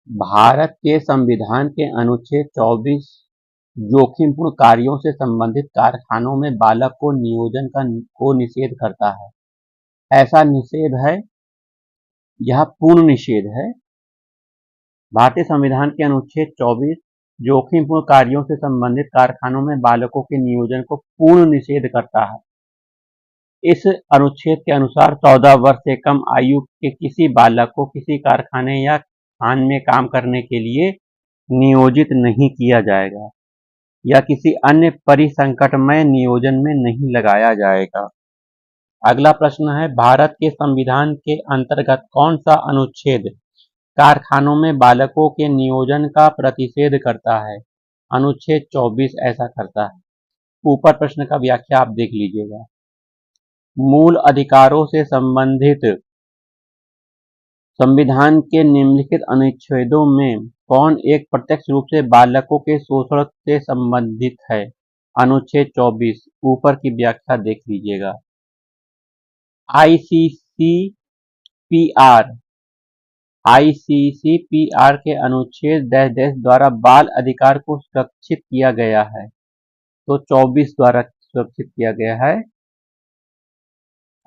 भारत के संविधान के अनुच्छेद 24 जोखिमपूर्ण कार्यों से संबंधित कारखानों में बालक को नियोजन को निषेध करता है। ऐसा निषेध है, यह पूर्ण निषेध है। भारतीय संविधान के अनुच्छेद 24 जोखिमपूर्ण कार्यों से संबंधित कारखानों में बालकों के नियोजन को पूर्ण निषेध करता है। इस अनुच्छेद के अनुसार 14 वर्ष से कम आयु के किसी बालक को किसी कारखाने या खान में काम करने के लिए नियोजित नहीं किया जाएगा या किसी अन्य परिसंकटमय नियोजन में नहीं लगाया जाएगा। अगला प्रश्न है, भारत के संविधान के अंतर्गत कौन सा अनुच्छेद कारखानों में बालकों के नियोजन का प्रतिषेध करता है? अनुच्छेद 24 ऐसा करता है। ऊपर प्रश्न का व्याख्या आप देख लीजिएगा। मूल अधिकारों से संबंधित संविधान के निम्नलिखित अनुच्छेदों में कौन एक प्रत्यक्ष रूप से बालकों के शोषण से संबंधित है? अनुच्छेद 24 ऊपर की व्याख्या देख लीजिएगा। आईसीसीपीआर के अनुच्छेद द्वारा बाल अधिकार को सुरक्षित किया गया है, तो 24 द्वारा सुरक्षित किया गया है।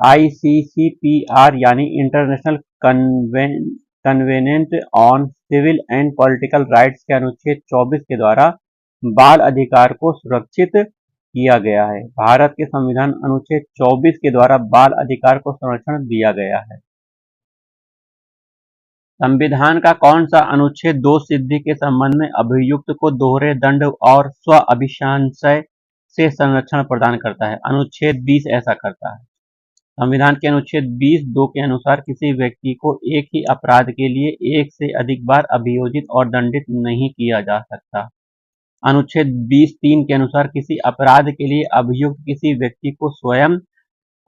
आईसीसीपीआर यानी international covenant on civil and political rights के अनुच्छेद 24 के द्वारा बाल अधिकार को सुरक्षित किया गया है। भारत के संविधान अनुच्छेद 24 के द्वारा बाल अधिकार को संरक्षण दिया गया है। संविधान का कौन सा अनुच्छेद दोष सिद्धि के संबंध में अभियुक्त को दोहरे दंड और स्व अभिशंसय से संरक्षण प्रदान करता है? अनुच्छेद 20 ऐसा करता है। संविधान के अनुच्छेद 20(2) के अनुसार किसी व्यक्ति को एक ही अपराध के लिए एक से अधिक बार अभियोजित और दंडित नहीं किया जा सकता। अनुच्छेद 20(3) के अनुसार किसी अपराध के लिए अभियुक्त किसी व्यक्ति को स्वयं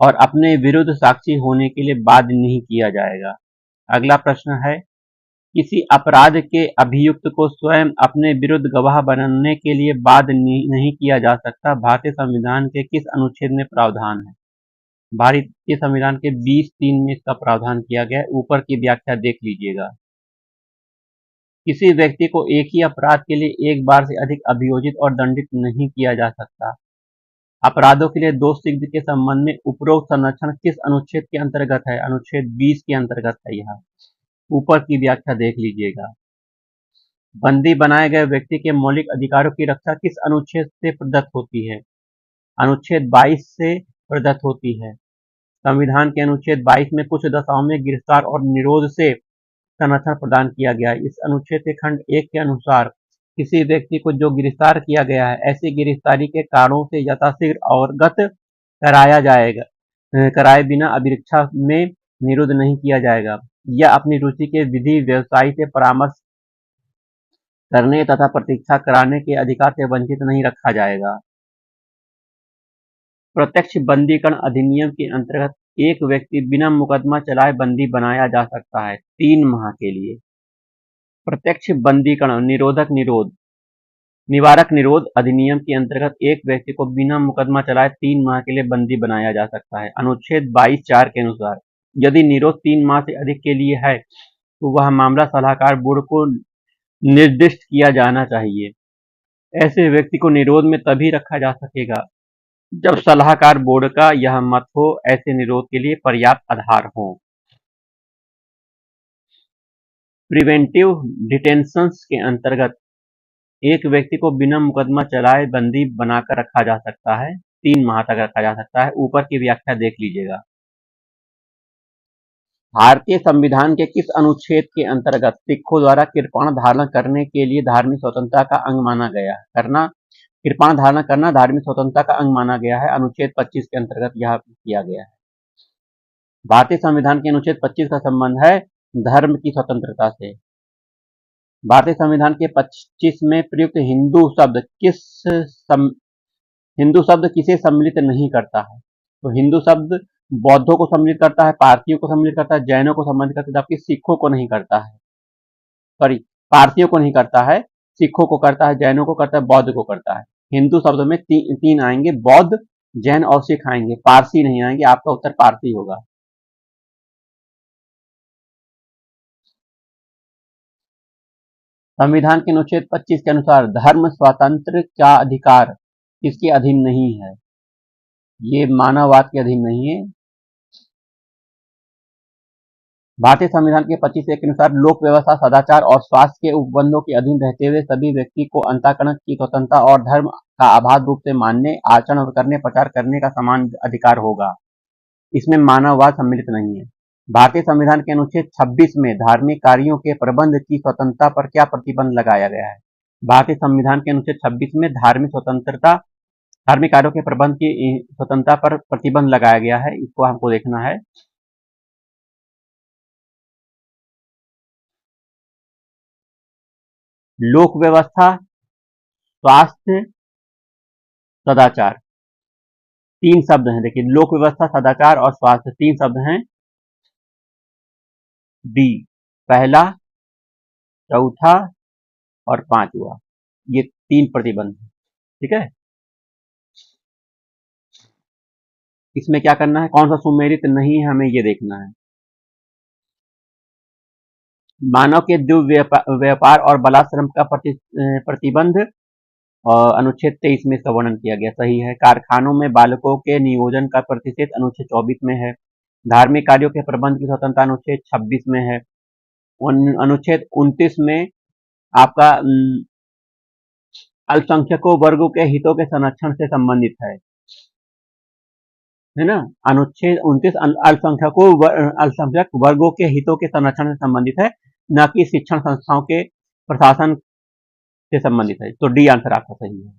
और अपने विरुद्ध साक्षी होने के लिए बाध्य नहीं किया जाएगा। अगला प्रश्न है, किसी अपराध के अभियुक्त को स्वयं अपने विरुद्ध गवाह बनने के लिए बाध्य नहीं किया जा सकता। भारतीय संविधान के किस अनुच्छेद में प्रावधान है? भारतीय संविधान के 20(3) में इसका प्रावधान किया गया है। ऊपर की व्याख्या देख लीजिएगा। किसी व्यक्ति को एक ही अपराध के लिए एक बार से अधिक अभियोजित और दंडित नहीं किया जा सकता। अपराधों के लिए दोष सिद्धि के संबंध में उपरोक्त संरक्षण किस अनुच्छेद के अंतर्गत है? अनुच्छेद 20 के अंतर्गत है। यह ऊपर की व्याख्या देख लीजिएगा। बंदी बनाए गए व्यक्ति के मौलिक अधिकारों की रक्षा किस अनुच्छेद से प्रदत्त होती है? अनुच्छेद 22 से प्रदत्त होती है। संविधान के अनुच्छेद 22 में कुछ दशाओं में गिरफ्तार और निरोध से संरक्षण प्रदान किया गया है। इस अनुच्छेद के खंड 1 के अनुसार किसी व्यक्ति को जो गिरफ्तार किया गया है, ऐसी गिरफ्तारी के कारणों से यथाशीघ्र अवगत कराए बिना अभिरक्षा में निरुद्ध नहीं किया जाएगा या अपनी रुचि के विधि व्यवसायी से परामर्श करने तथा प्रतीक्षा कराने के अधिकार से वंचित नहीं रखा जाएगा। प्रत्यक्ष बंदीकरण अधिनियम के अंतर्गत एक व्यक्ति बिना मुकदमा चलाए बंदी बनाया जा सकता है 3 माह के लिए। प्रत्यक्ष बंदीकरण निवारक निरोध अधिनियम के अंतर्गत एक व्यक्ति को बिना मुकदमा चलाए 3 माह के लिए बंदी बनाया जा सकता है। अनुच्छेद 22(4) के अनुसार यदि निरोध 3 माह से अधिक के लिए है तो वह मामला सलाहकार बोर्ड को निर्दिष्ट किया जाना चाहिए। ऐसे व्यक्ति को निरोध में तभी रखा जा सकेगा जब सलाहकार बोर्ड का यह मत हो ऐसे निरोध के लिए पर्याप्त आधार हो। प्रिवेंटिव डिटेंशंस के अंतर्गत एक व्यक्ति को बिना मुकदमा चलाए बंदी बनाकर रखा जा सकता है, 3 माह तक रखा जा सकता है। ऊपर की व्याख्या देख लीजिएगा। भारतीय संविधान के किस अनुच्छेद के अंतर्गत सिखों द्वारा कृपाण धारण करने के लिए धार्मिक स्वतंत्रता का अंग माना गया है? कृपाण धारण करना धार्मिक स्वतंत्रता का अंग माना गया है। अनुच्छेद 25 के अंतर्गत यह किया गया है। भारतीय संविधान के अनुच्छेद 25 का संबंध है धर्म की स्वतंत्रता से। भारतीय संविधान के 25 में प्रयुक्त हिंदू शब्द किसे सम्मिलित नहीं करता है? तो हिंदू शब्द बौद्धों को सम्मिलित करता है, पारसियों को सम्मिलित करता है, जैनों को सम्मिलित करता है, जबकि सिखों को नहीं करता है। सॉरी, पारसियों को नहीं करता है, सिखों को करता है, जैनों को करता है, बौद्ध को करता है। हिंदू शब्द में 3 आएंगे, बौद्ध, जैन और सिख आएंगे, पारसी नहीं आएंगे। आपका उत्तर पारसी होगा। संविधान के अनुच्छेद 25 के अनुसार धर्म स्वातंत्र्य का अधिकार किसके अधीन नहीं है? ये मानववाद के अधीन नहीं है। भारतीय संविधान के 25 के अनुसार लोक व्यवस्था, सदाचार और स्वास्थ्य के उपबंधों के अधीन रहते हुए सभी व्यक्ति को अंतःकरण की स्वतंत्रता और धर्म का अबाध रूप से मानने, आचरण करने, प्रचार करने का समान अधिकार होगा। इसमें मानववाद सम्मिलित नहीं है। भारतीय संविधान के अनुच्छेद 26 में धार्मिक कार्यों के प्रबंध की स्वतंत्रता पर क्या प्रतिबंध लगाया गया है? भारतीय संविधान के अनुच्छेद 26 में धार्मिक कार्यों के प्रबंध की स्वतंत्रता पर प्रतिबंध लगाया गया है। इसको हमको देखना है। लोक व्यवस्था, स्वास्थ्य, सदाचार, 3 शब्द हैं। देखिए, लोक व्यवस्था, सदाचार और स्वास्थ्य 3 शब्द हैं। डी पहला, चौथा और 5वां, ये 3 प्रतिबंध हैं। ठीक है, इसमें क्या करना है, कौन सा सुमेलित नहीं है, हमें ये देखना है। मानव के व्यापार और बलात्श्रम का प्रतिबंध अनुच्छेद 23 में इसका वर्णन किया गया, सही है। कारखानों में बालकों के नियोजन का प्रतिषेध अनुच्छेद 24 में है। धार्मिक कार्यों के प्रबंध की स्वतंत्रता अनुच्छेद 26 में है। अनुच्छेद 29 में आपका अल्पसंख्यकों वर्गों के हितों के संरक्षण से संबंधित है ना। अनुच्छेद 29 अल्पसंख्यक वर्गों के हितों के संरक्षण से संबंधित है, न कि शिक्षण संस्थाओं के प्रशासन से संबंधित है। तो डी आंसर आपका सही है।